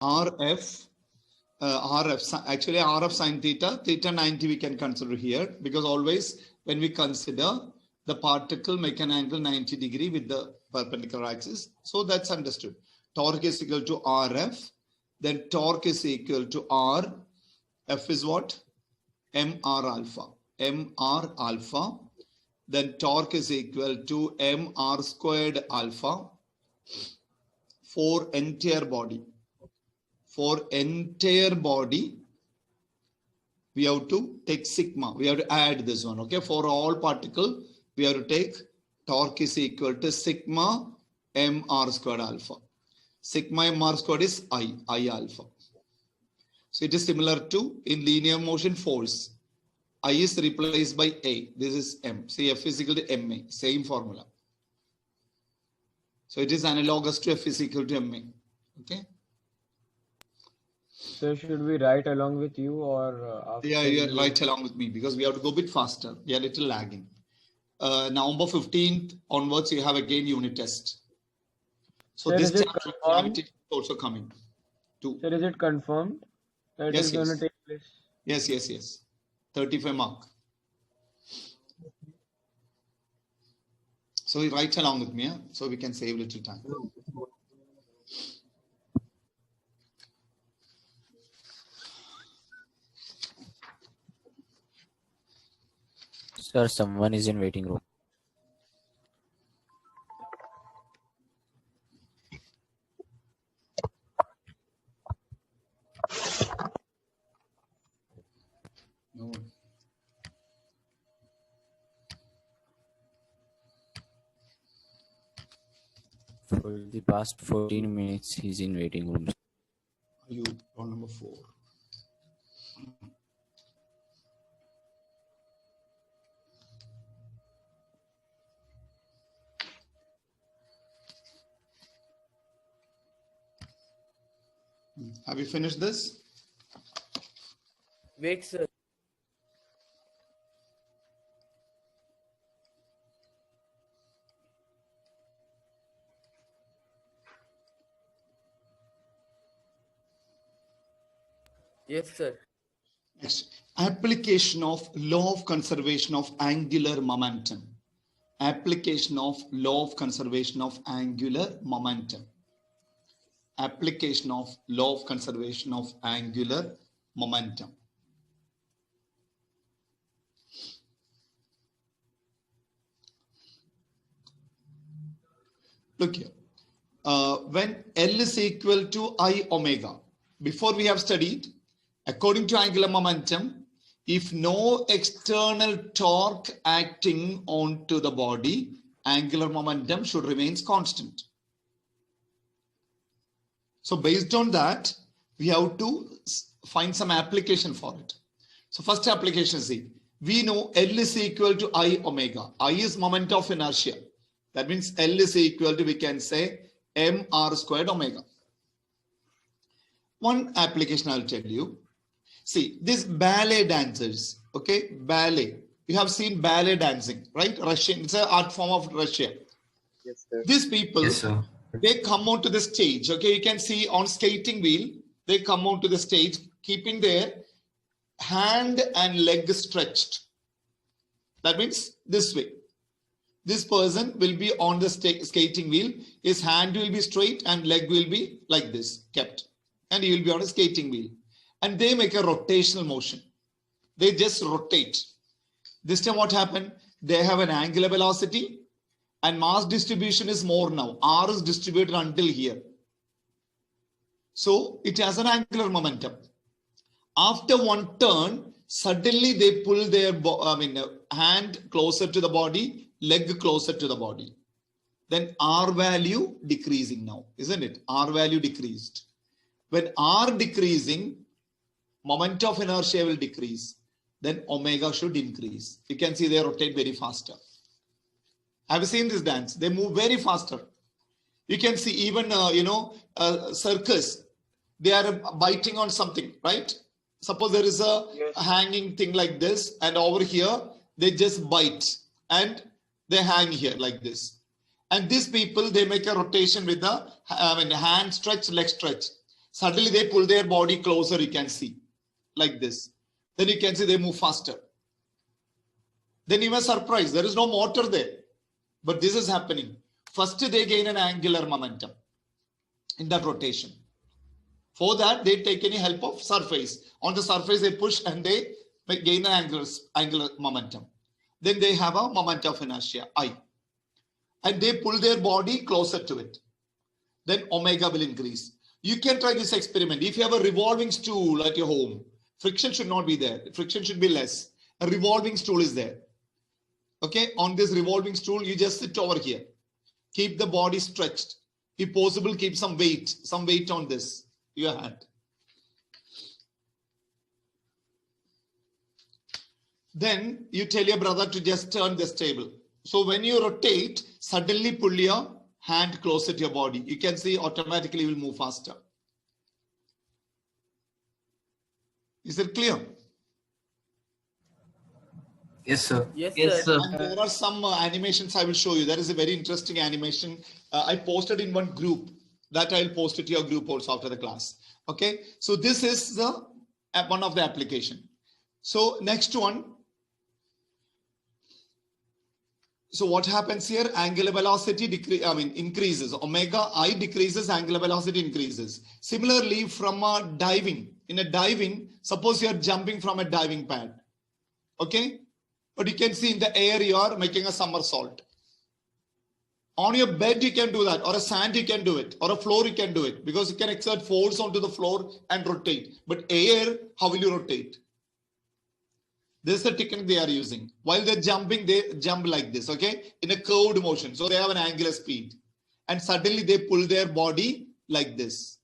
RF, actually RF sine theta, theta 90 we can consider here, because always when we consider the particle make an angle 90 degree with the perpendicular axis. So that's understood. Torque is equal to RF, then torque is equal to R. F is what? MR alpha. MR alpha. Then torque is equal to MR squared alpha for entire body. For entire body, we have to take sigma. We have to add this one. Okay. For all particle, we have to take torque is equal to sigma MR squared alpha. Sigma MR squared is I alpha. So it is similar to in linear motion force. I is replaced by A. This is M. See, F is equal to MA. Same formula. So it is analogous to F is equal to MA. Okay. So should we write along with you or after? Yeah, you write along with me because we have to go a bit faster. We are a little lagging. November 15th onwards, you have again unit test. So Sir, this chapter is also coming. Too. Sir, is it confirmed that yes, is going to take place? Yes, yes, yes. 35 mark. So you write along with me, so we can save little time. Sir, someone is in waiting room. No. For the past 14 minutes, he's in waiting room. Are you roll number 4? Have you finished this? Wait, sir. Yes, sir. Next, application of law of conservation of angular momentum. Application of law of conservation of angular momentum. Application of law of conservation of angular momentum. Look here. When L is equal to I omega, before we have studied, according to angular momentum, if no external torque acting onto the body, angular momentum should remain constant. So based on that, we have to find some application for it. So first application is we know L is equal to I omega. I is moment of inertia. That means L is equal to, we can say, mr squared omega. One application I'll tell you. See, these ballet dancers, okay, ballet. You have seen ballet dancing, right? Russian, it's an art form of Russia. Yes, sir. These people, Yes, sir. they come onto the stage, okay? You can see on skating wheel, they come onto the stage, keeping their hand and leg stretched. That means this way. This person will be on the skating wheel. His hand will be straight and leg will be like this, kept. And he will be on a skating wheel. And they make a rotational motion. They just rotate. This time what happened? They have an angular velocity and mass distribution is more now. R is distributed until here. So it has an angular momentum. After one turn, suddenly they pull their hand closer to the body, leg closer to the body. Then R value decreasing now, isn't it? R value decreased. When R decreasing, moment of inertia will decrease. Then omega should increase. You can see they rotate very faster. Have you seen this dance? They move very faster. You can see even, circus. They are biting on something, right? Suppose there is a hanging thing like this, and over here, they just bite and they hang here like this. And these people, they make a rotation with the hand stretch, leg stretch. Suddenly they pull their body closer, you can see, like this. Then you can see they move faster. Then you are surprised, there is no motor there. But this is happening. First, they gain an angular momentum in that rotation. For that, they take any help of surface. On the surface, they push and they gain an angular momentum. Then they have a moment of inertia, I. And they pull their body closer to it. Then omega will increase. You can try this experiment. If you have a revolving stool at your home, friction should not be there. Friction should be less. A revolving stool is there. Okay, on this revolving stool, you just sit over here. Keep the body stretched. If possible, keep some weight on this, your hand. Then you tell your brother to just turn this table. So when you rotate, suddenly pull your hand closer to your body. You can see automatically it will move faster. Is it clear? Yes, sir. Yes, Yes, sir. sir. And there are some animations I will show you. There is a very interesting animation I posted in one group that I'll post it to your group also after the class. Okay, so this is the one of the application. So next one. So what happens here? Angular velocity increases. Omega I decreases, angular velocity increases. Similarly, from a diving, in a diving, suppose you are jumping from a diving pad. Okay, but you can see in the air you are making a somersault. On your bed you can do that, or a sand you can do it, or a floor you can do it, because you can exert force onto the floor and rotate. But air, how will you rotate? This is the technique they are using. While they're jumping, they jump like this, okay? In a curved motion. So they have an angular speed. And suddenly they pull their body like this.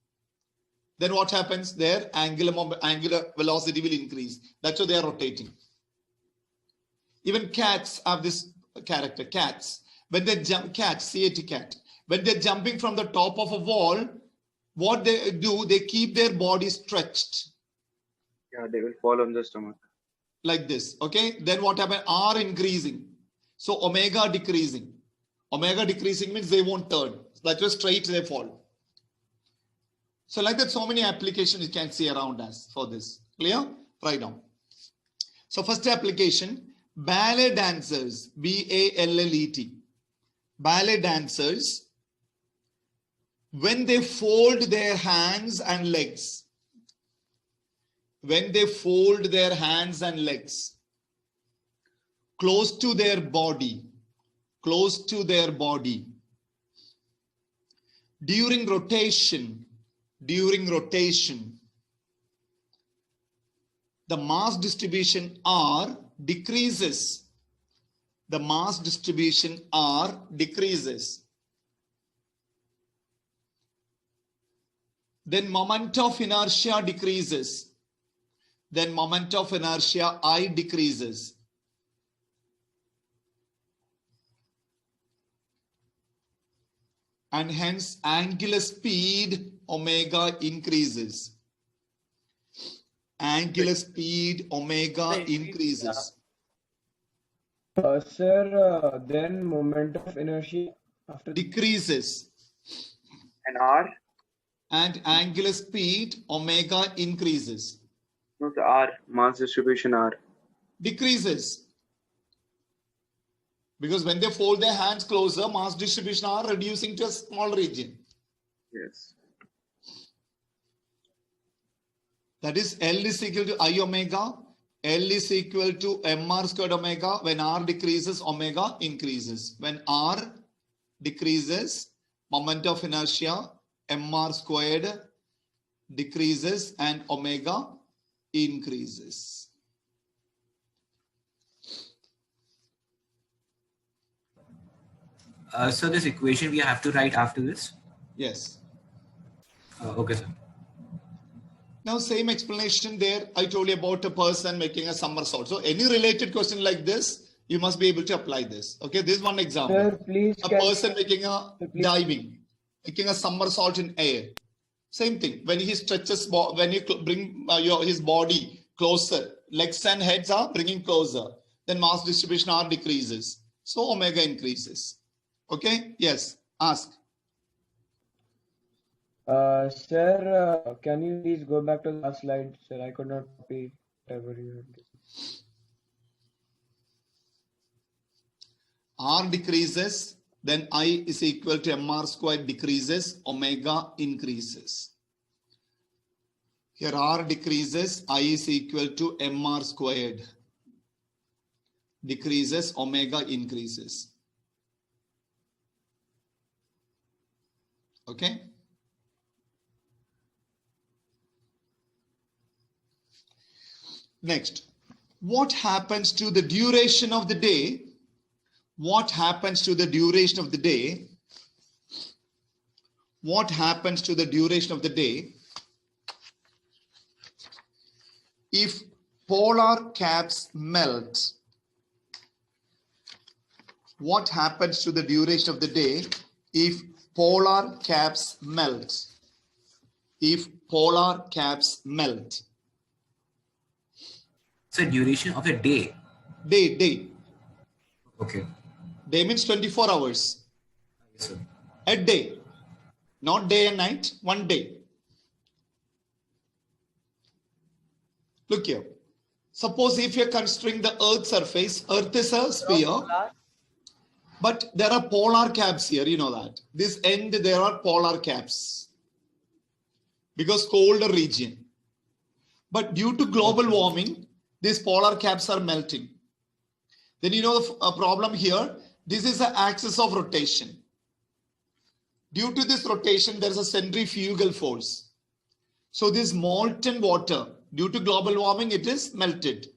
Then what happens? Their angular velocity will increase. That's why they are rotating. Even cats have this character, cats. When they jump, cats, CAT cat. When they're jumping from the top of a wall, what they do, they keep their body stretched. Yeah, they will fall on the stomach. Like this, okay? Then what happens? R increasing. So omega decreasing. Omega decreasing means they won't turn. That's why straight they fall. So like that, so many applications you can see around us for this. Clear? Write down. So first application, ballet dancers, BALLET. Ballet dancers, when they fold their hands and legs, when they fold their hands and legs close to their body, during rotation, the mass distribution R decreases. The mass distribution R decreases. Then moment of inertia decreases. Then moment of inertia I decreases. And hence angular speed omega increases. Angular speed omega increases. Sir, then moment of inertia after Decreases. an R? And angular speed omega increases. No, the R, mass distribution R. Decreases. Because when they fold their hands closer, mass distribution are reducing to a small region. Yes. That is L is equal to I omega. L is equal to mr squared omega. When R decreases, omega increases. When R decreases, moment of inertia, mr squared decreases and omega increases. So this equation we have to write after this? Yes. Okay, sir. Now same explanation there. I told you about a person making a somersault. So any related question like this, you must be able to apply this. Okay, this is one example. Sir, please. A person making a diving, making a somersault in air. Same thing. When he stretches, when you bring his body closer, legs and heads are bringing closer, then mass distribution R decreases. So omega increases. Okay. Yes. Ask. Sir, can you please go back to the last slide, sir? I could not copy whatever you had given. R decreases, then I is equal to mr squared decreases, omega increases. Here R decreases, I is equal to mr squared decreases, omega increases. Okay. Next, what happens to the duration of the day? What happens to the duration of the day? What happens to the duration of the day if polar caps melt? What happens to the duration of the day if polar caps melt? If polar caps melt. So duration of a day. Day. Okay. Day means 24 hours. Yes, sir. A day. Not day and night, one day. Look here. Suppose if you're considering the Earth's surface, Earth is a sphere, but there are polar caps here, you know that. This end, there are polar caps because colder region. But due to global warming, these polar caps are melting. Then you know the problem here. This is the axis of rotation. Due to this rotation, there is a centrifugal force. So this molten water, due to global warming, it is melted.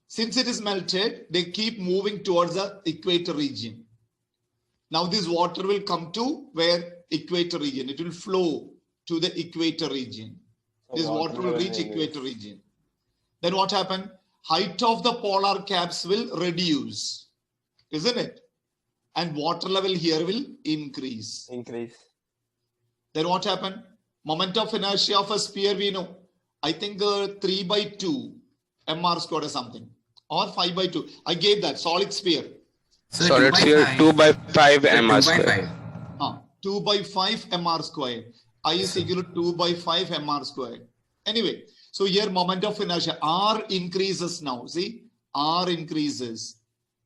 Since it is melted, they keep moving towards the equator region. Now this water will come to where? Equator region. It will flow to the equator region. This water will reach equator region. Then what happened? Height of the polar caps will reduce, isn't it? And water level here will increase. Then what happened? Moment of inertia of a sphere, we know. I think 3 by 2 mr squared or something. Or 5 by 2. I gave that solid sphere. So Solid sphere 2 by 5 mr squared. 2 by 5 mr squared. I is equal to 2 by 5 mr squared. Anyway, so here moment of inertia, R increases now. See, R increases.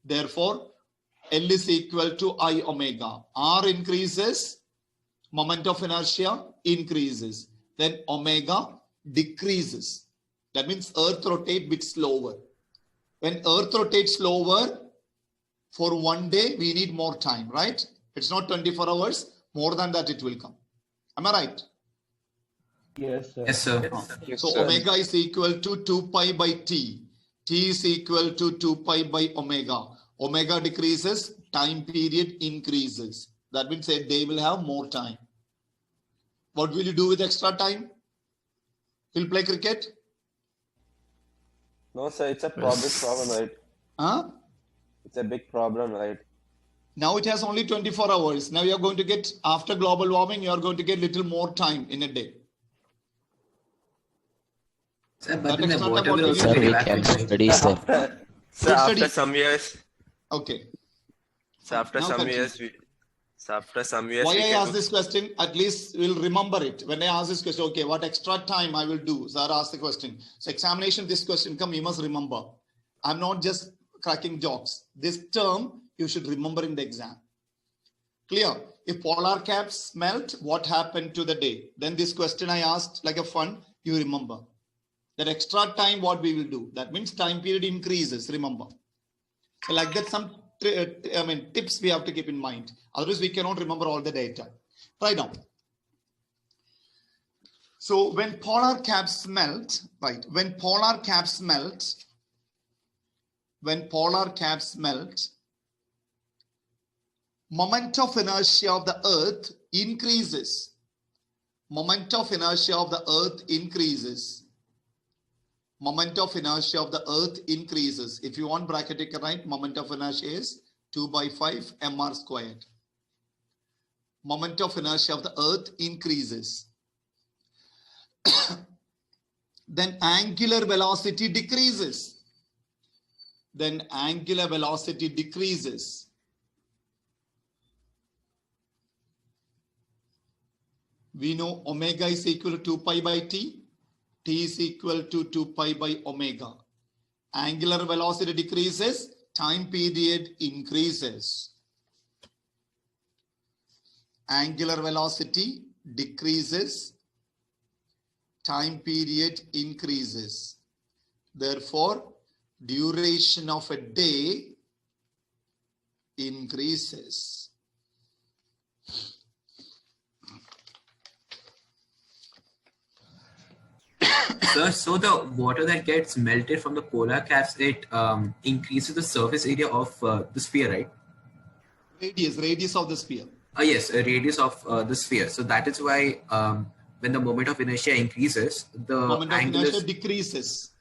Therefore, L is equal to I omega. R increases, moment of inertia increases. Then omega decreases. That means Earth rotates a bit slower. When Earth rotates slower, for one day, we need more time, right? It's not 24 hours. More than that, it will come. Am I right? Yes, sir. Yes, sir. Yes, So sir. omega is equal to 2 pi by t. T is equal to 2 pi by omega. Omega decreases, time period increases. That means a day will have more time. What will you do with extra time? You'll play cricket? No, sir, it's a big problem, right? Huh? It's a big problem, right? Now it has only 24 hours. Now you're going to get, after global warming, you're going to get little more time in a day. Sir, but That then the extra water time, will what also will Sir, you get we can evaporated. study, sir. So Good after study. some years, Okay. so after Now some continue. years, Why we I can. ask this question, at least we'll remember it. When I ask this question, okay, what extra time I will do? Sir asked the question. So examination, this question come, you must remember. I'm not just cracking jokes. This term, you should remember in the exam. Clear? If polar caps melt, what happened to the day? Then this question I asked like a fun, you remember. That extra time, what we will do? That means time period increases, remember. So like that, some tips we have to keep in mind. Otherwise, we cannot remember all the data. Right now. So when polar caps melt, right? When polar caps melt, moment of inertia of the Earth increases. Moment of inertia of the Earth increases. Moment of inertia of the Earth increases. If you want bracket, you can write moment of inertia is 2 by 5 mr squared. Moment of inertia of the Earth increases. Then angular velocity decreases. Then angular velocity decreases. We know omega is equal to 2 pi by t. T is equal to 2 pi by omega. Angular velocity decreases, time period increases. Angular velocity decreases, time period increases. Therefore, duration of a day increases. Sir, so the water that gets melted from the polar caps, it increases the surface area of the sphere, right? Radius of the sphere. Yes, a radius of the sphere. So that is why when the moment of inertia increases, the Moment of angular inertia decreases.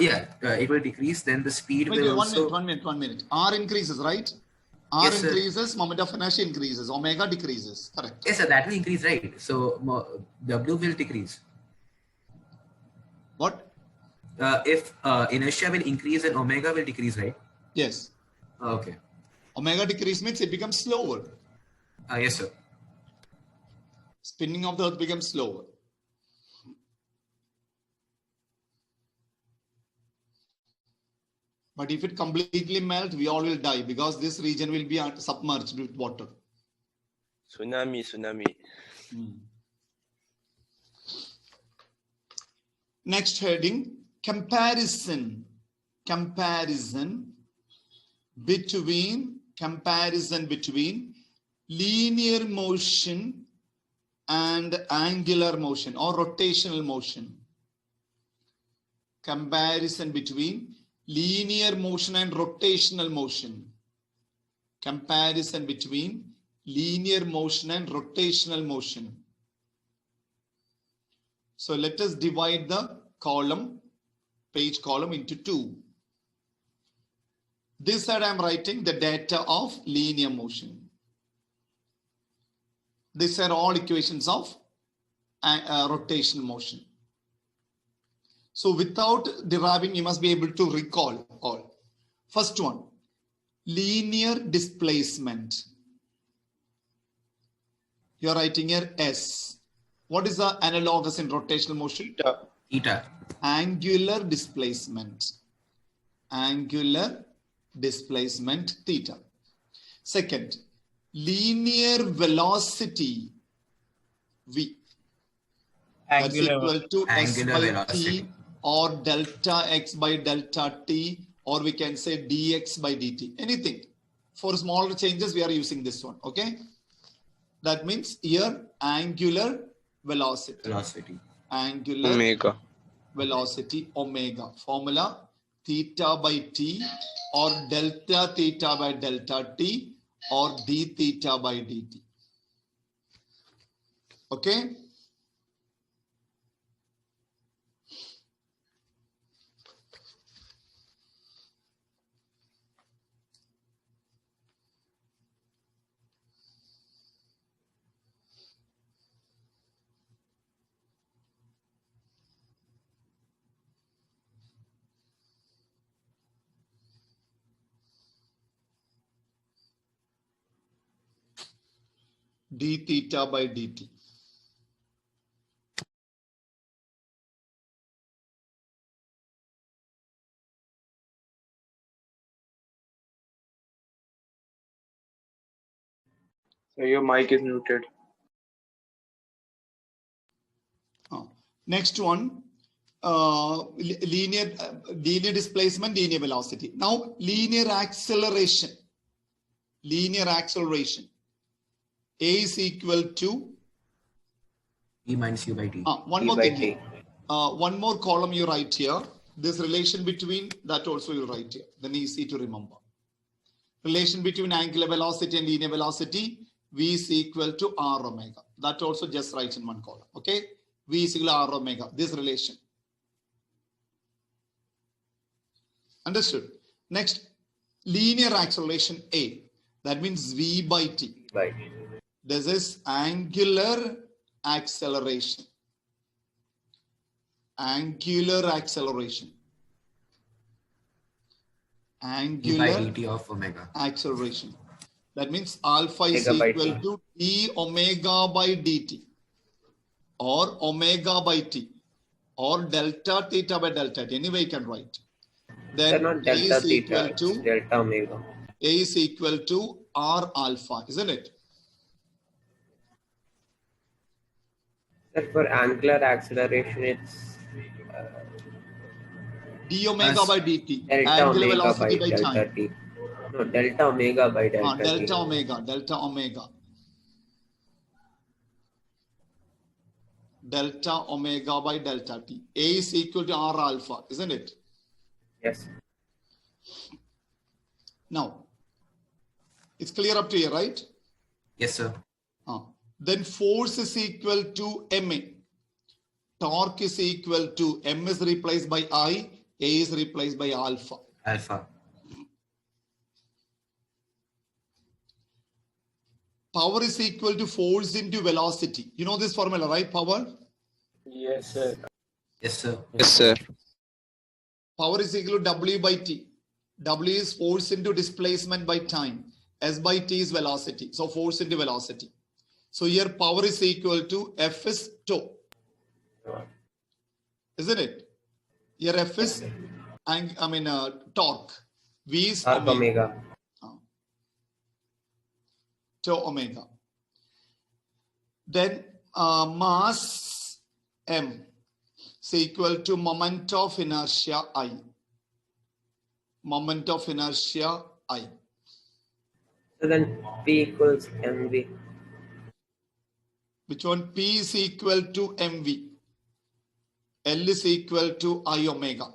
it will decrease. Then the speed will also. 1 minute. R increases, right? R Yes, sir. increases, moment of inertia increases, omega decreases. Correct. Yes, sir, that will increase, right? So W will decrease. What? If inertia will increase, then omega will decrease, right? Yes. Okay. Omega decrease means it becomes slower. Yes, sir. Spinning of the earth becomes slower. But if it completely melts, we all will die because this region will be submerged with water. Tsunami. Next heading, comparison between linear motion and angular motion or rotational motion. Comparison between linear motion and rotational motion. Comparison between linear motion and rotational motion. So let us divide the page column into two. This side I am writing the data of linear motion. These are all equations of rotational motion. So without deriving, you must be able to recall all. First one, linear displacement. You are writing here S. What is the analogous in rotational motion? Eta. Angular displacement. Angular displacement theta. Second, linear velocity V. That's equal to S Angular by velocity. T or delta X by delta T, or we can say dx by dt. Anything. For smaller changes, we are using this one. Okay. That means here angular velocity. Angular Omega. velocity omega. Formula theta by T or delta theta by delta T or d theta by dt. Okay. d theta by dt. So your mic is muted. Next one, linear displacement, linear velocity. Now linear acceleration. A is equal to E minus U by T. one more thing here. One more column you write here. This relation between that also you write here. Then easy to remember. Relation between angular velocity and linear velocity. V is equal to R omega. That also just write in one column. Okay. V is equal to R omega. This relation. Understood. Next, linear acceleration A. That means V by T. This is angular acceleration. Angular acceleration. Angular E by dt of omega. acceleration. That means alpha is equal to d omega by dt. or omega by t or delta theta by delta t. Anyway, you can write. They're Then not A delta is theta, equal it's to delta omega. A is equal to R alpha, isn't it? Sir, for angular acceleration, it's D omega by dt, delta angular omega velocity by by delta time. t. No, delta omega by delta t. Delta omega, delta omega. Delta omega by delta t. A is equal to R alpha, isn't it? Yes. Now, it's clear up to here, right? Yes, sir. Then force is equal to ma. Torque is equal to m is replaced by I, A is replaced by alpha. Alpha. Power is equal to force into velocity. You know this formula, right? Power? Yes, sir. Yes, sir. Yes, sir. Power is equal to W by T. W is force into displacement by time. S by T is velocity. So force into velocity. So here power is equal to F is tau. Isn't it? Here F is torque. V is omega. Tau omega. Then mass M is equal to moment of inertia I. Moment of inertia I. So then P equals mv. Which one? P is equal to mv. L is equal to I omega.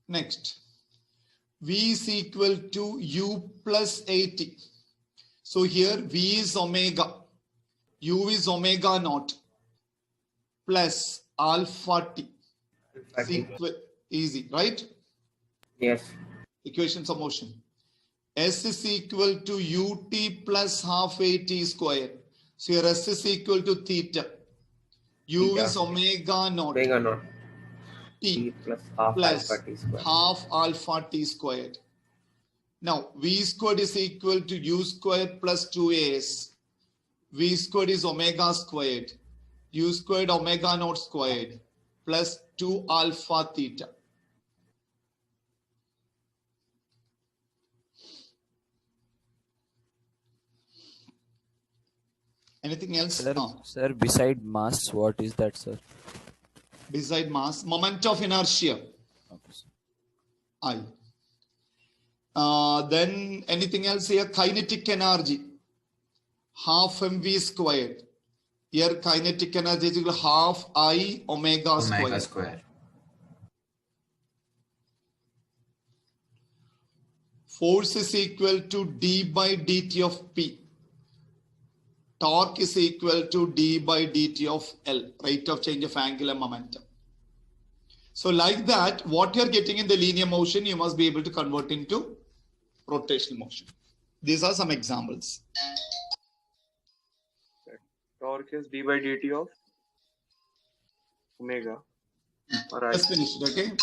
Next, V is equal to U plus AT. So here V is omega, U is omega naught plus alpha T. Easy, right? Yes. Equations of motion. S is equal to ut plus half AT square. So here S is equal to theta. U Theta. is omega naught. Omega naught. T plus half plus alpha t squared. half alpha T squared. Now V squared is equal to U squared plus 2as. V squared is omega squared. U squared omega naught squared plus 2 alpha theta. Anything else? Sir, sir, beside mass, what is that, sir? Beside mass, moment of inertia. Okay, sir. I. Then anything else here? Kinetic energy. Half mv squared. Here kinetic energy is equal to half I omega squared. Force is equal to d by dt of P. Torque is equal to d by dt of L, rate of change of angular momentum. So like that, what you're getting in the linear motion, you must be able to convert into rotational motion. These are some examples. Torque is d by dt of omega. All right. Just finished, okay?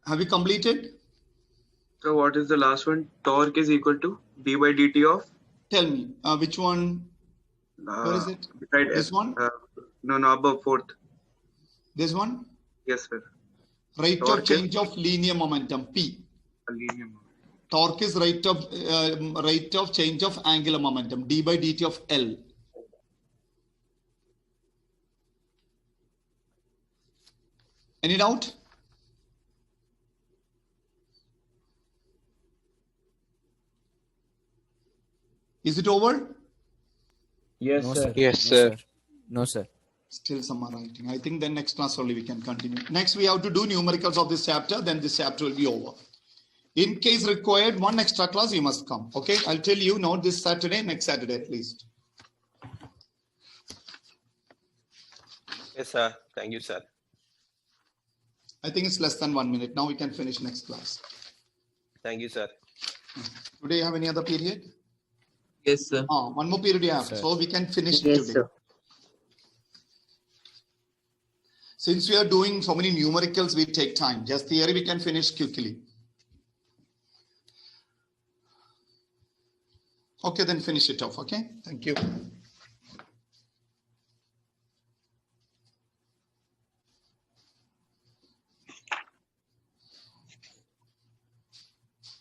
Have you completed? So what is the last one? Torque is equal to d by dt of? Tell me, which one? Where is it? Right, This one? No, above fourth. This one? Yes, sir. Rate of change of linear momentum, P. Linear momentum. Torque is rate of change of angular momentum, d by dt of L. Any doubt? Is it over? Yes, No, sir. sir. Yes, No, sir. No, sir. Still some are writing. I think then next class only we can continue. Next we have to do numericals of this chapter. Then this chapter will be over. In case required, one extra class you must come. Okay, I'll tell you not this Saturday, next Saturday at least. Yes, sir. Thank you, sir. I think it's less than 1 minute. Now we can finish next class. Thank you, sir. Today you have any other period? Yes, sir. One more period you have. Sir. So we can finish Yes, today. sir. Since we are doing so many numericals, we take time. Just theory we can finish quickly. Okay, then finish it off. Okay, thank you.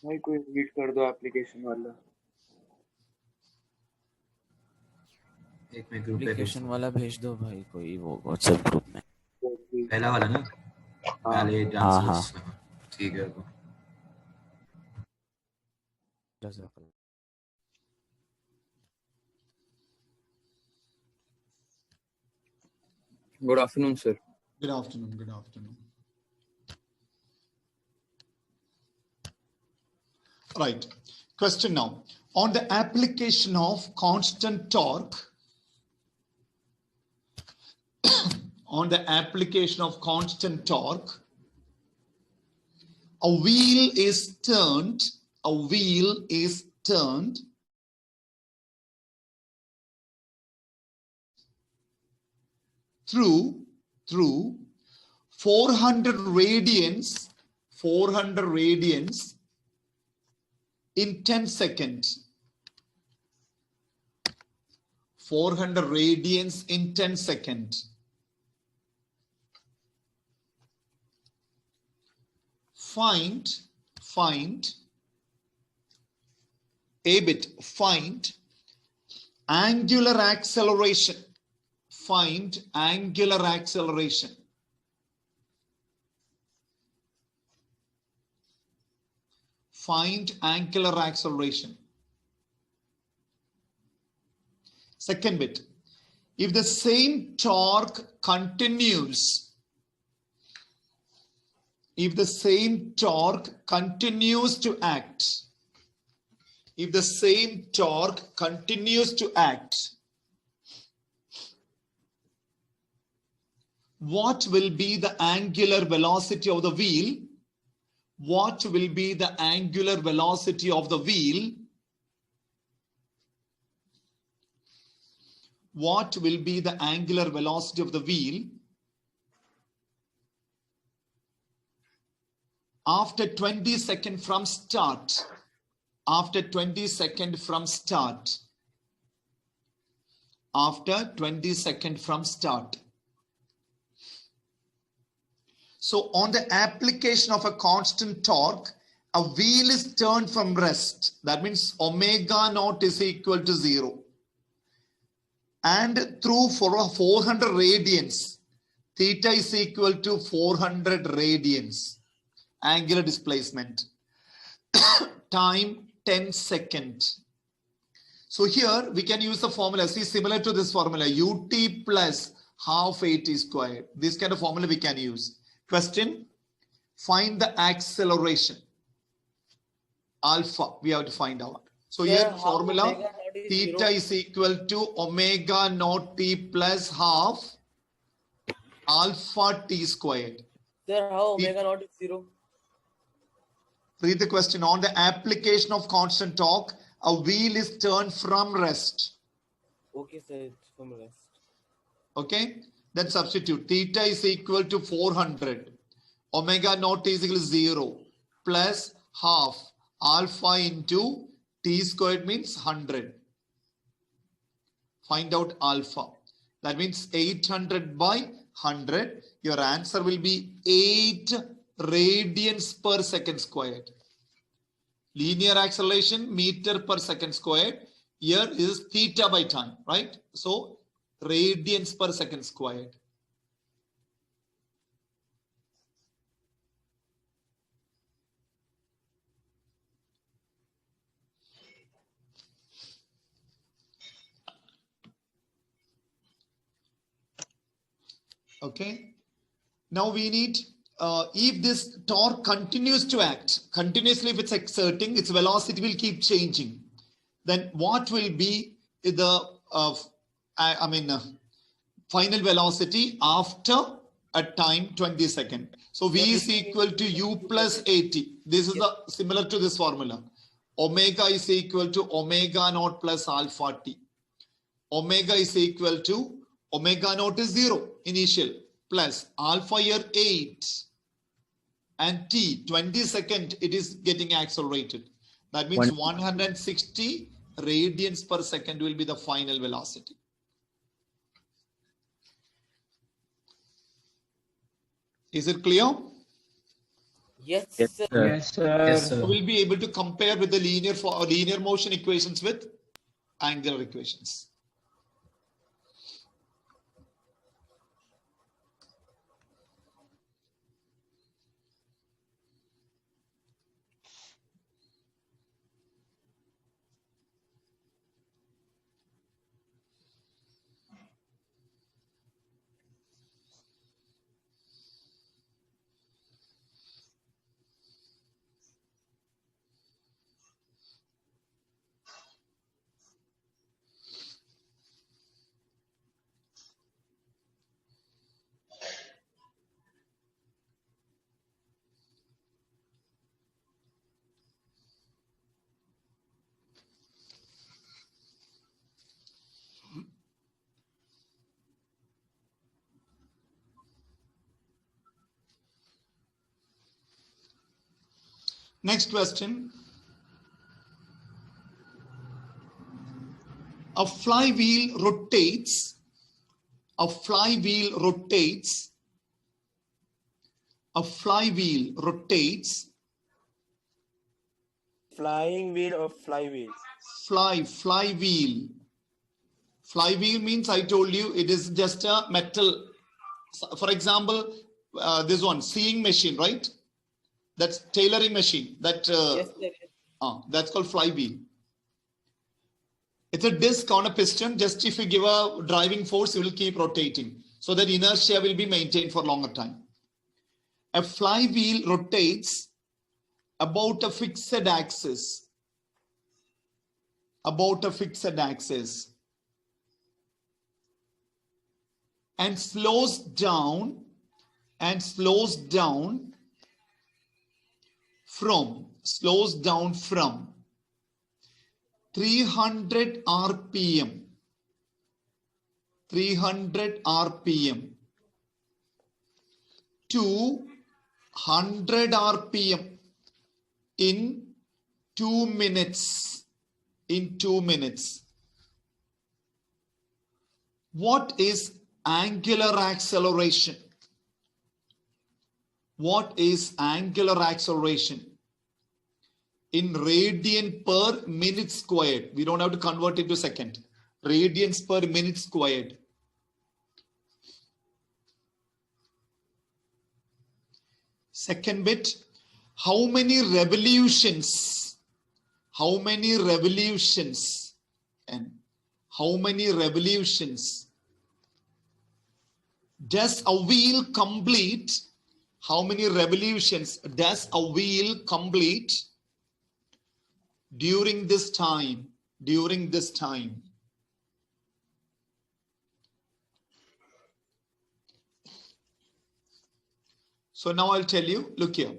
भाई कोई read कर दो application वाला. एक मैं group पे application वाला भेज दो भाई कोई वो व्हाट्सएप ग्रुप में. पहला वाला ना. पहले हाँ, डांस. ठीक है. Good afternoon, sir. Good afternoon. Good afternoon. Right. Question now. On the application of constant torque, on the application of constant torque, a wheel is turned, through 400 radians in 10 seconds. 400 radians in 10 seconds. Find angular acceleration. Find angular acceleration. Find angular acceleration. Second bit. If the same torque continues, to act, what will be the angular velocity of the wheel? What will be the angular velocity of the wheel? What will be the angular velocity of the wheel after 20 seconds from start? After 20 seconds from start. After 20 seconds from start. So on the application of a constant torque, a wheel is turned from rest. That means omega naught is equal to 0. And through 400 radians, theta is equal to 400 radians. Angular displacement. Time 10 seconds. So here we can use the formula. See, similar to this formula, ut plus half at squared. This kind of formula we can use. Question, find the acceleration. Alpha, we have to find out. So here formula, theta is equal to omega naught t plus half alpha t squared. Sir, how omega naught is 0? Read the question. On the application of constant torque, a wheel is turned from rest. Okay, sir, it's from rest. Okay, then substitute. Theta is equal to 400. Omega naught is equal to 0 plus half alpha into t squared means 100. Find out alpha. That means 800 by 100. Your answer will be 8 radians per second squared. Linear acceleration meter per second squared. Here is theta by time, right? So radians per second squared. Okay. Now we need, if this torque continues to act, continuously if it's exerting, its velocity will keep changing. Then what will be the, final velocity after a time 20 seconds. So V is equal to U plus AT. This is similar to this formula. Omega is equal to omega naught plus alpha T. Omega is equal to omega naught is 0 initial plus alpha here 8 and T 20 seconds it is getting accelerated. That means 160 radians per second will be the final velocity. Is it clear? Yes, Yes, sir. sir. Yes, sir. Yes, sir. So we'll be able to compare with the linear motion equations with angular equations. Next question. A flywheel rotates. A flywheel rotates. A flywheel rotates. Flying wheel or flywheel? Flywheel. Flywheel means, I told you, it is just a metal. For example, this one, seeing machine, right? That's tailoring machine. That Yes, sir. that's called flywheel. It's a disc on a piston. Just if you give a driving force, it will keep rotating. So that inertia will be maintained for longer time. A flywheel rotates about a fixed axis. About a fixed axis. And slows down from 300 RPM to 100 RPM in 2 minutes. What is angular acceleration? What is angular acceleration? In radian per minute squared. We don't have to convert it to second. Radians per minute squared. Second bit. How many revolutions? How many revolutions? And how many revolutions does a wheel complete? How many revolutions does a wheel complete during this time? During this time. So now I'll tell you, look here.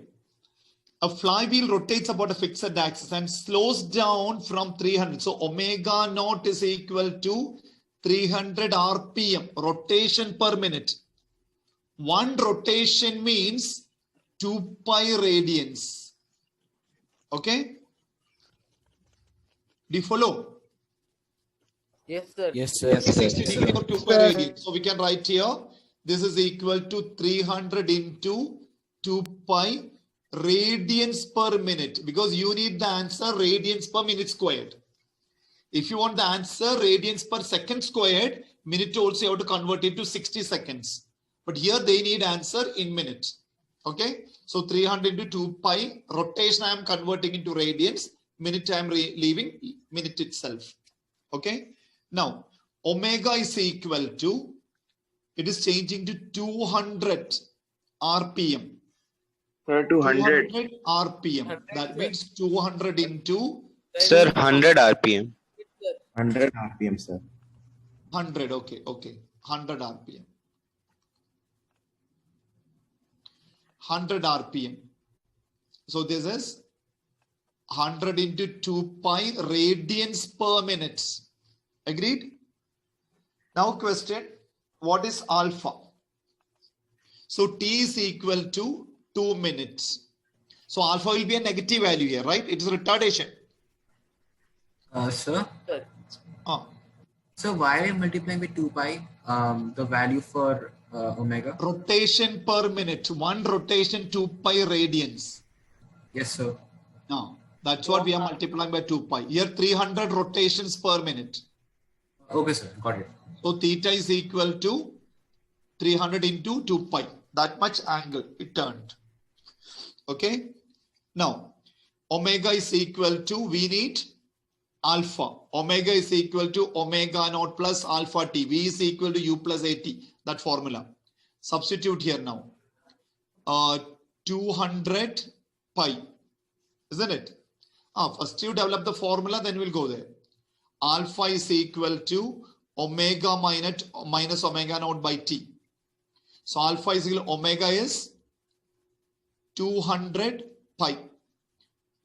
A flywheel rotates about a fixed axis and slows down from 300. So omega naught is equal to 300 RPM, rotation per minute. One rotation means 2 pi radians. Okay? Do you follow? Yes, sir. Yes, sir. 60 degree or 2 pi radians. So we can write here, this is equal to 300 into 2 pi radians per minute, because you need the answer radians per minute squared. If you want the answer radians per second squared, minute also you have to convert it to 60 seconds. But here they need answer in minutes. Okay. So 300 into 2 pi rotation I am converting into radians. Minute I am leaving minute itself. Okay. Now omega is equal to it is changing to 200 RPM. 200. 200 RPM. That means 200 into Sir, 100 RPM. 100 RPM, sir. 100. Okay, okay. 100 RPM. 100 RPM. So this is 100 into 2 pi radians per minute. Agreed? Now question, what is alpha? So T is equal to 2 minutes. So alpha will be a negative value here, right? It is retardation. Sir? Ah. So why are you multiplying with 2 pi, the value for omega? Rotation per minute. One rotation 2 pi radians. Yes, sir. No, that's what we are multiplying by 2 pi. Here 300 rotations per minute. Okay, sir. Got it. So theta is equal to 300 into 2 pi. That much angle it turned. Okay. Now, omega is equal to, we need alpha. Omega is equal to omega naught plus alpha t. V is equal to u plus at. That formula. Substitute here now. 200 pi. Isn't it? First you develop the formula, then we'll go there. Alpha is equal to omega minus omega naught by t. So alpha is equal to omega is 200 pi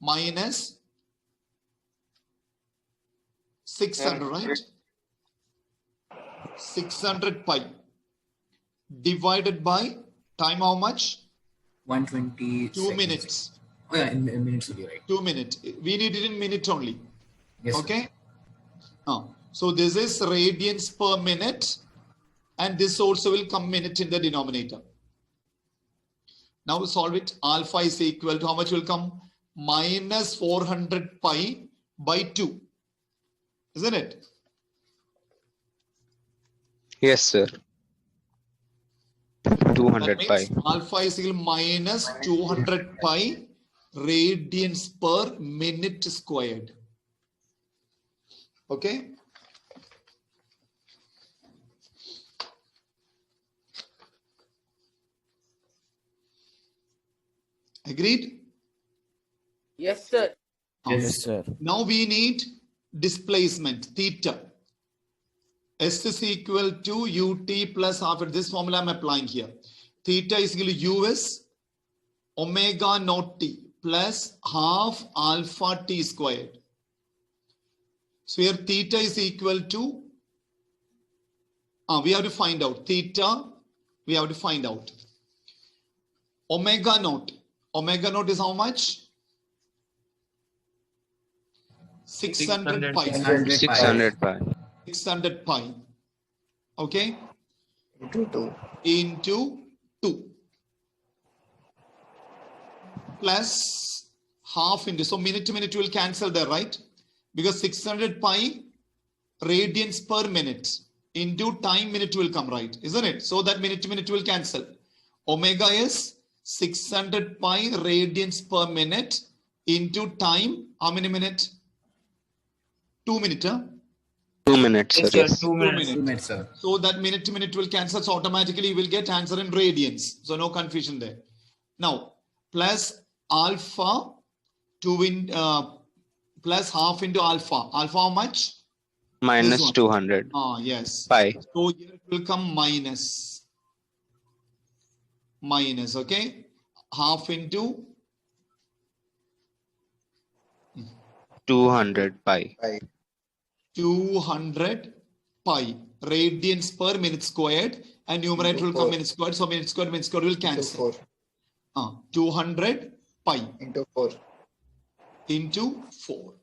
minus 600, right? 600 pi divided by time how much? 120. 2 minutes. Oh yeah, in minutes will be right. 2 minutes. We need it in minute only. Yes. Okay. So this is radians per minute, and this also will come minute in the denominator. Now solve it. Alpha is equal to how much will come? Minus 400 pi by 2. Isn't it? Yes, sir. 200 pi. Alpha is equal to minus 200 pi radians per minute squared. Okay. Agreed? Yes, sir. Yes, sir. Now we need displacement theta. S is equal to ut plus half. This formula I'm applying here. Theta is equal to u is omega naught t plus half alpha t squared. So here theta is equal to, we have to find out theta. We have to find out omega naught. Omega naught is how much? 600 pi. 600 pi. 600 pi. Okay. Into 2. Into 2. Plus half into. So minute to minute will cancel there, right? Because 600 pi radians per minute into time minute will come, right? Isn't it? So that minute to minute will cancel. Omega is 600 pi radians per minute into time. How many minutes? 2 minutes. 2 minutes, sir. Yes, Yes. 2 minutes. 2 minutes, sir. So that minute to minute will cancel. So automatically you will get answer in radians. So no confusion there. Now plus alpha plus half into alpha. Alpha how much? Minus 200 Yes. pi. So here it will come minus. Minus, okay? Half into 200 pi. 200 pi radians per minute squared, and numerator will come minute squared. So minute squared will cancel. 200 pi into 4. Into 4.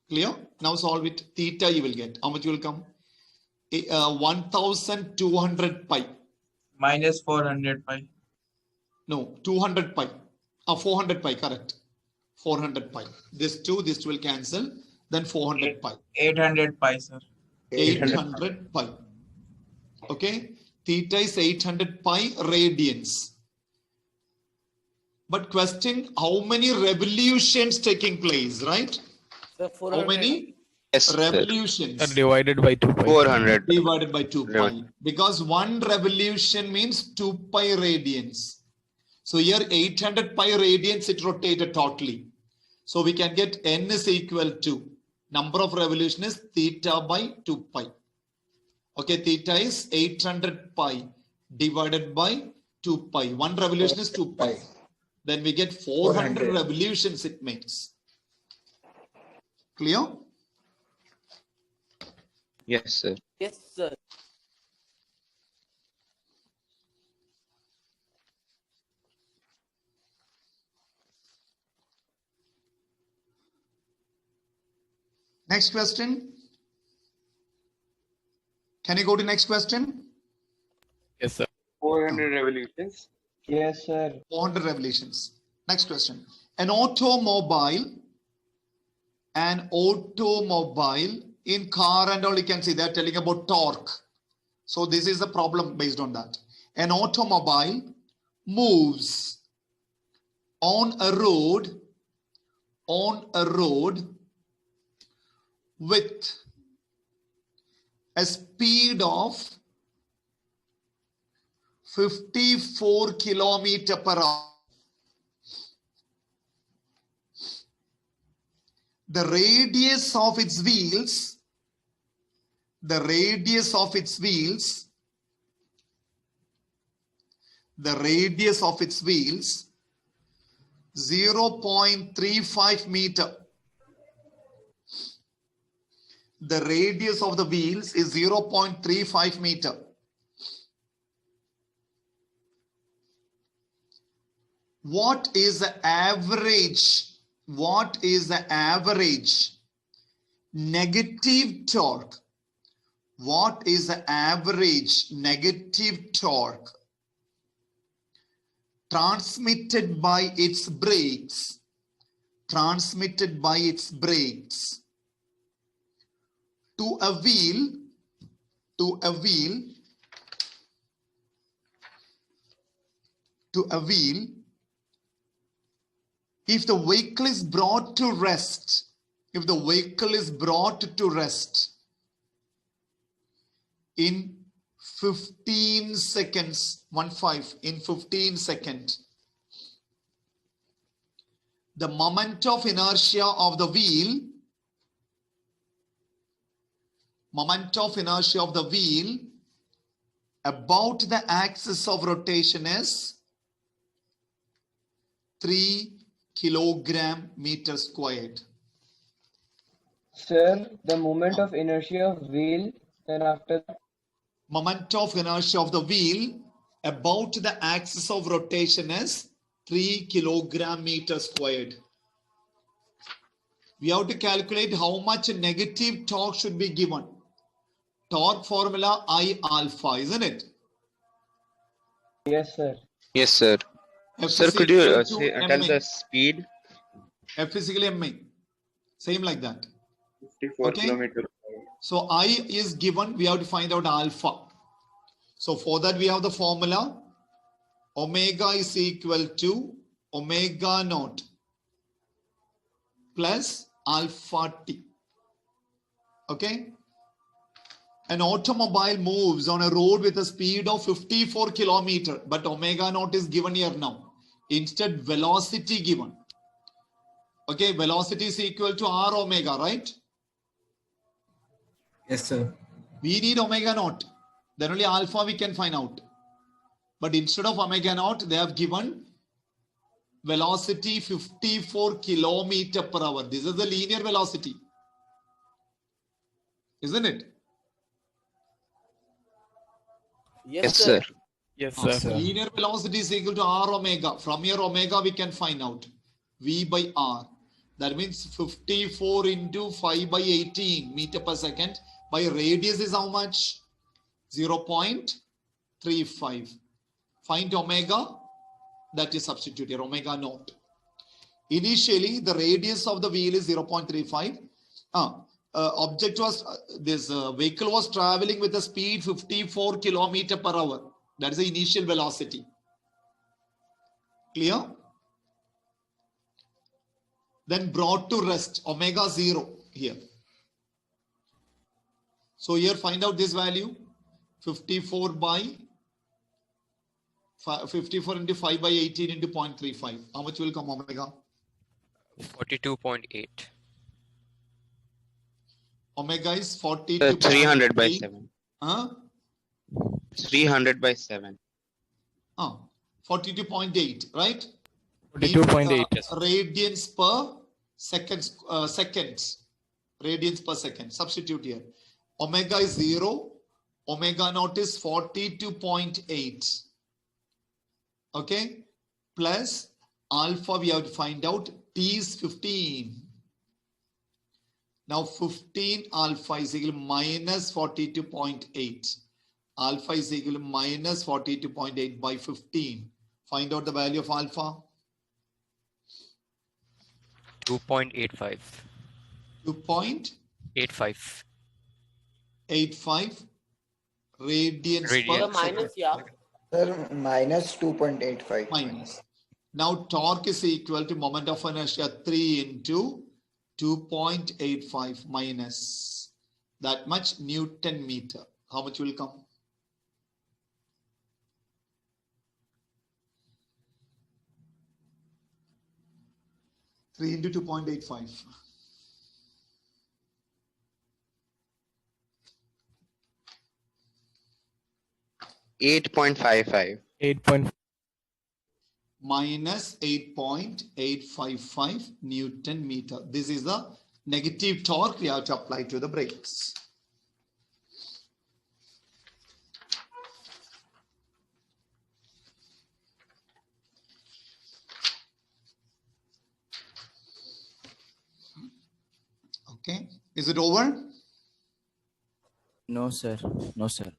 Clear? Now solve it. Theta you will get. How much will come? 1200 pi. Minus 400 pi. No, 200 pi. 400 pi, correct. 400 pi. This two will cancel. Then 400 pi. 800 pi, sir. 800 pi. Okay. Theta is 800 pi radians. But question, how many revolutions taking place, right? Sir, How many? Yes, sir. Revolutions Divided by 2 pi. 400. divided by 2 pi. Divided. Because one revolution means 2 pi radians. So here 800 pi radians it rotated totally. So we can get n is equal to number of revolution is theta by 2 pi. Okay, theta is 800 pi divided by 2 pi. One revolution is 2 pi. Then we get 400 revolutions it makes. Clear? Yes, sir. Yes, sir. Next question. Can you go to next question? Yes, sir. 400 revolutions. Yes, sir. 400 revolutions. Next question. An automobile in car and all you can see they're telling about torque. So this is a problem based on that. An automobile moves on a road with a speed of 54 kilometer per hour. The radius of its wheels 0.35 meter. The radius of the wheels is 0.35 meter. What is the average negative torque? What is the average negative torque transmitted by its brakes to a wheel if the vehicle is brought to rest, in 15 seconds, in 15 seconds, the moment of inertia of the wheel about the axis of rotation is 3 kilogram meter squared. Sir, the moment of inertia of wheel, then after that, Moment of inertia of the wheel about the axis of rotation is 3 kilogram meter squared. We have to calculate how much negative torque should be given. Torque formula I alpha, isn't it? yes, sir. Yes, sir. F Sir, is could you equal to tell MA. the speed? F is equal to MA. Same like that. 54 Okay. kilometers. So I is given, we have to find out alpha. So for that we have the formula omega is equal to omega naught plus alpha t. Okay. An automobile moves on a road with a speed of 54 kilometer, but omega naught is given here now. Instead velocity given. Okay, velocity is equal to r omega, right? Yes, sir. We need omega naught. Then only alpha we can find out. But instead of omega naught, they have given velocity 54 kilometer per hour. This is the linear velocity. Isn't it? Yes, sir. Yes, So sir. linear velocity is equal to r omega. From here omega we can find out. V by r. That means 54 into 5 by 18 meter per second. By radius is how much? 0.35. Find omega. That is substitute here. Omega naught. Initially the radius of the wheel is 0.35. Object was this vehicle was traveling with a speed 54 kilometer per hour. That is the initial velocity. Clear? Then brought to rest, omega 0 here. So here find out this value. 54 into 5 by 18 into 0.35. How much will come, omega? 42.8. Omega is 42.8. 300 by 7. Huh? 300 by 7. 42.8, right? 42.8. Radians per second. Seconds. Radians per second. Substitute here. Omega is 0. Omega naught is 42.8. Okay. Plus alpha we have to find out. T is 15. Now 15 alpha is equal to minus 42.8. Alpha is equal to minus 42.8 by 15. Find out the value of alpha. 2.85. 2.85 85. radians per Radians. second. Sir, minus 2.85. Minus. Now torque is equal to moment of inertia 3 into 2.85 minus that much Newton meter. How much will come? Three into 2.85. 8.55. 8. Minus 8.855 Newton meter. This is the negative torque we have to apply to the brakes. Okay, is it over? No, sir. No, sir.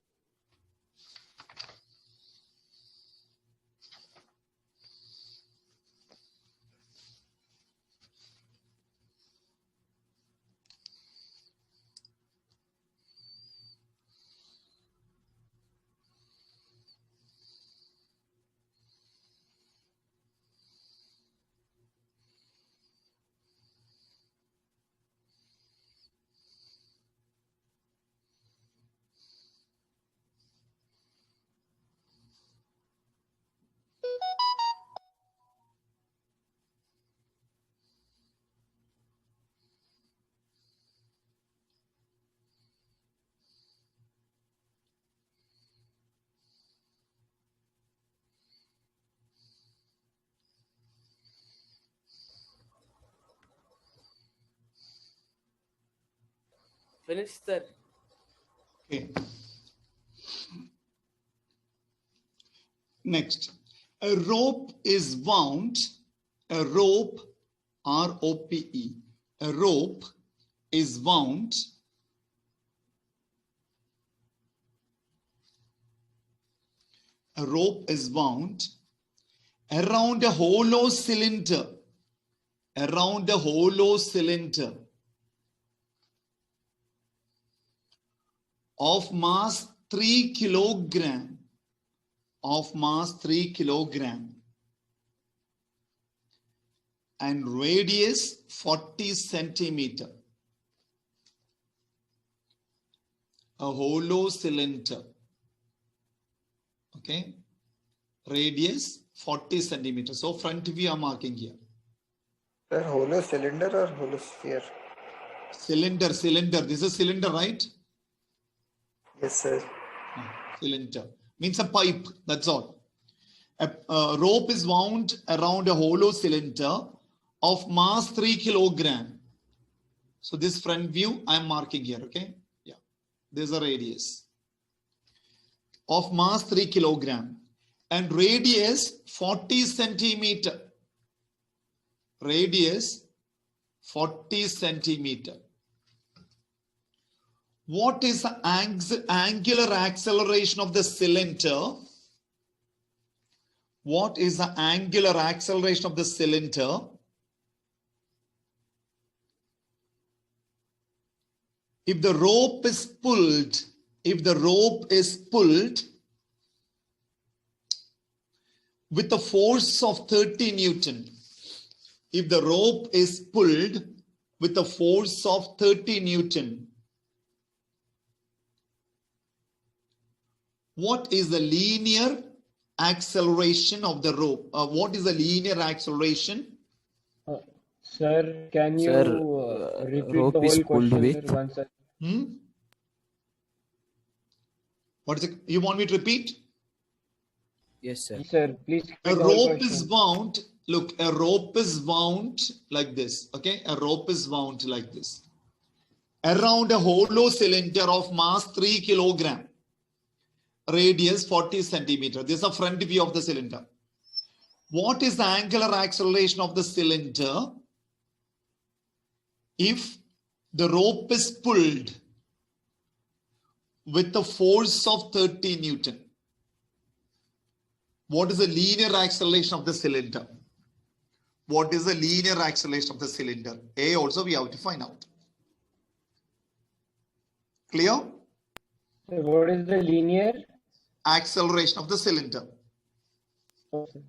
Finished, sir. Okay. Next, a rope is wound. A rope, R-O-P-E. A rope is wound. A rope is wound around a hollow cylinder. Around a hollow cylinder of mass 3 kilogram. Of mass 3 kilogram. And radius 40 centimeter. A hollow cylinder. Okay. Radius 40 centimeters. So front view I'm marking here. Sir, hollow cylinder or hollow sphere? Cylinder. This is cylinder, right? Yes, sir. Cylinder. Means a pipe. That's all. A rope is wound around a hollow cylinder of mass 3 kilogram. So this front view I'm marking here. Okay. Yeah. There's a radius of mass 3 kilogram and radius 40 centimeter. Radius 40 centimeter. What is the angular acceleration of the cylinder? What is the angular acceleration of the cylinder? If the rope is pulled, with a force of 30 Newton, if the rope is pulled with a force of 30 Newton, What is the linear acceleration of the rope? What is the linear acceleration? Sir, can you Sir, repeat rope the is whole pulled question, with. sir, once? What is it? You want me to repeat? Yes, sir. Yes, sir, please repeat A the whole rope is question. wound. Look, a rope is wound like this. Okay, a rope is wound like this around a hollow cylinder of mass 3 kilogram, radius 40 centimeter. This is a front view of the cylinder. What is the angular acceleration of the cylinder if the rope is pulled with the force of 30 Newton? What is the linear acceleration of the cylinder? What is the linear acceleration of the cylinder? A also we have to find out. Clear? Sir, what is the linear acceleration of the cylinder? Okay.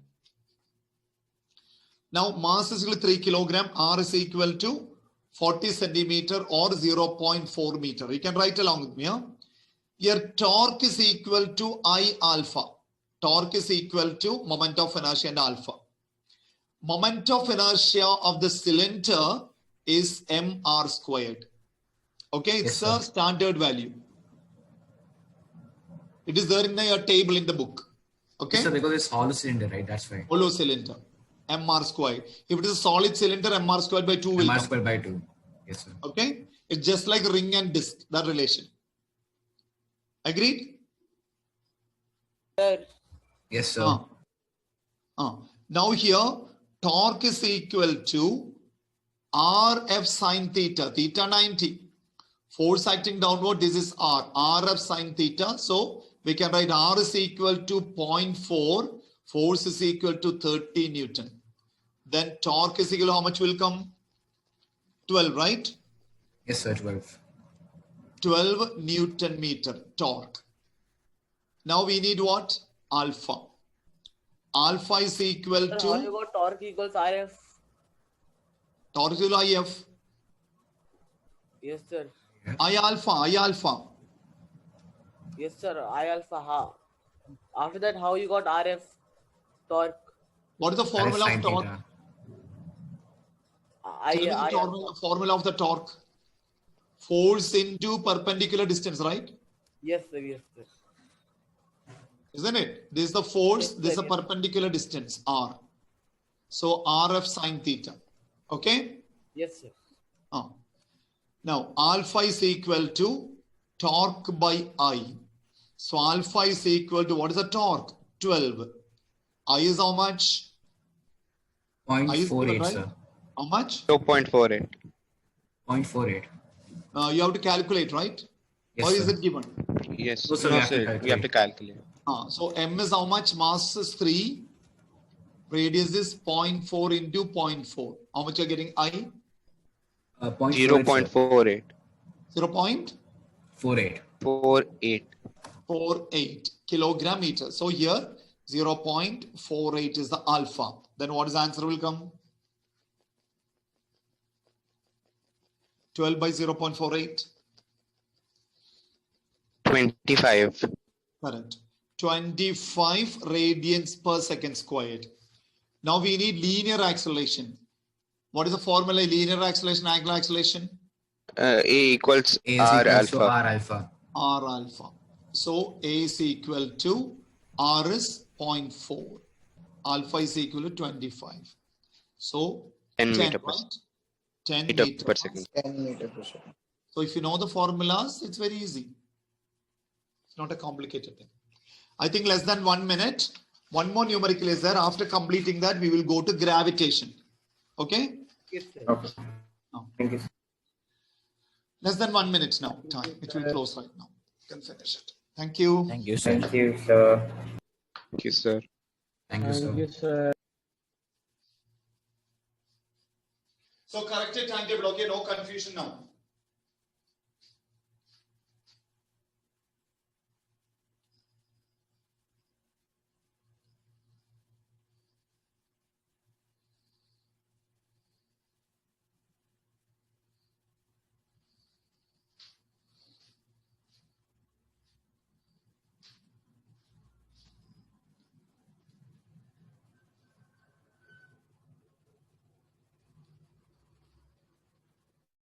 Now mass is equal to 3 kilogram, R is equal to 40 centimeter or 0.4 meter. You can write along with me. Huh? Here torque is equal to I alpha. Torque is equal to moment of inertia and alpha. Moment of inertia of the cylinder is mr squared. Okay, it's a standard value. It is there in your table in the book. Okay. So because it's hollow cylinder, right? That's why. Hollow cylinder, mr squared. If it is a solid cylinder, mr squared by 2 will mr come. squared by 2. Yes, sir. Okay. It's just like ring and disc, that relation. Agreed? Sir. Yes, sir. Now here, torque is equal to RF sine theta, theta 90. Force acting downward, this is R, RF sine theta. So we can write R is equal to 0.4, force is equal to 30 Newton. Then torque is equal to how much will come? 12, right? Yes, sir, 12. 12 Newton meter torque. Now we need what? Alpha. Alpha is equal Sir, to... how you got torque equals RF? Torque is equal to IF. Yes, sir. I alpha. Yes, sir. I alpha. Ha. After that, how you got RF torque? What is the formula of torque? Tell me the formula of the torque. Force into perpendicular distance, right? Yes, sir. Yes, sir. Isn't it? This is the force, Yes, this is sir, a perpendicular distance, R. So RF sine theta. Okay? Yes, sir. Now, alpha is equal to torque by I. So alpha is equal to, what is the torque? 12. I is how much? 0.48, right? sir. How much? 0.48. 0.48. You have to calculate, right? Yes, or is sir. it given? Yes. No, sir, we have to calculate. So M is how much? Mass is 3. Radius is 0.4 into 0.4. How much you're getting? I? 0.48. 0.48. 48 kilogram meter. So here 0.48 is the alpha. Then what is the answer will come? 12 by 0.48. 25. Correct. 25 radians per second squared. Now we need linear acceleration. What is the formula? Linear acceleration, angular acceleration? A equals A is R equals to alpha. R alpha. R alpha. So A is equal to R is 0.4. Alpha is equal to 25. So 10 10, meter per right? 10 meter meter per second. 10 meter per second. So if you know the formulas, it's very easy. It's not a complicated thing. I think less than 1 minute. One more numerical is there. After completing that, we will go to gravitation. Okay? Yes, sir. Okay. Thank you. Less than 1 minute now. Time. It will close right now. You can finish it. Thank you. Thank you, sir. Thank you, sir. Thank you, sir. Thank you, sir. Thank you, sir. So corrected timetable. Okay, no confusion now.